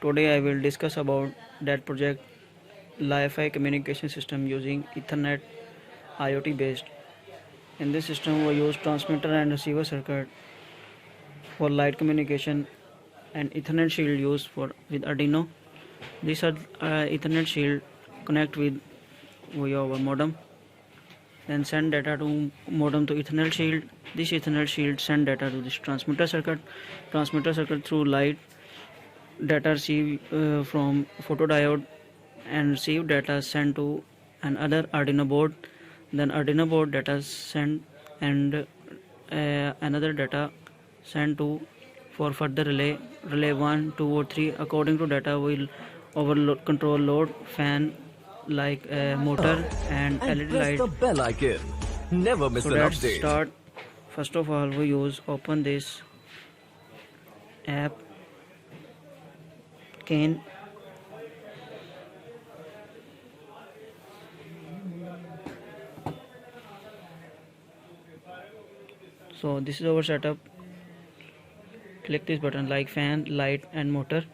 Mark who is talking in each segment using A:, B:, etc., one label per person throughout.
A: Today I will discuss about that project Wi-Fi communication system using Ethernet IoT based. In this system we use transmitter and receiver circuit for light communication and Ethernet shield used for with Arduino. This Ethernet shield connect with via our modem, then send data to modem to Ethernet shield. This Ethernet shield send data to this transmitter circuit. Transmitter circuit through light data receive from photodiode and receive data sent to another Arduino board. Then Arduino board data sent and another data sent to for further relay 1, 2 or 3. According to data will overload control load fan like a motor and LED
B: press
A: light.
B: the bell icon. Never miss
A: So
B: an
A: let's
B: update.
A: start. First of all we open this app 𝓏𝐿. So this is our setup. Click this button like fan, light and motor.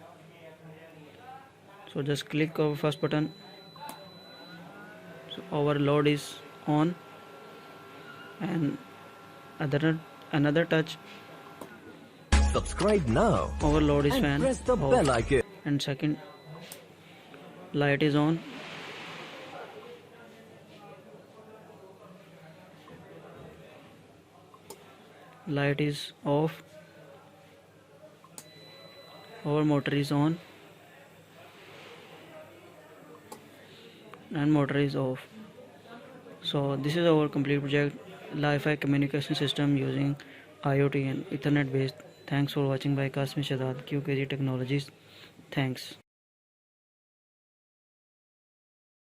A: So just click our first button. So our load is on and another touch
B: Subscribe now
A: our load is
B: and
A: fan
B: press the
A: off.
B: bell icon.
A: And second light is on. Light is off. Our motor is on and motor is off. So this is our complete project Wi-Fi communication system using IoT and Ethernet based. Thanks for watching by 𝐃𝐞𿬭𝓷𝓵𝓼 𝓬𝐶 Technologies. Thanks.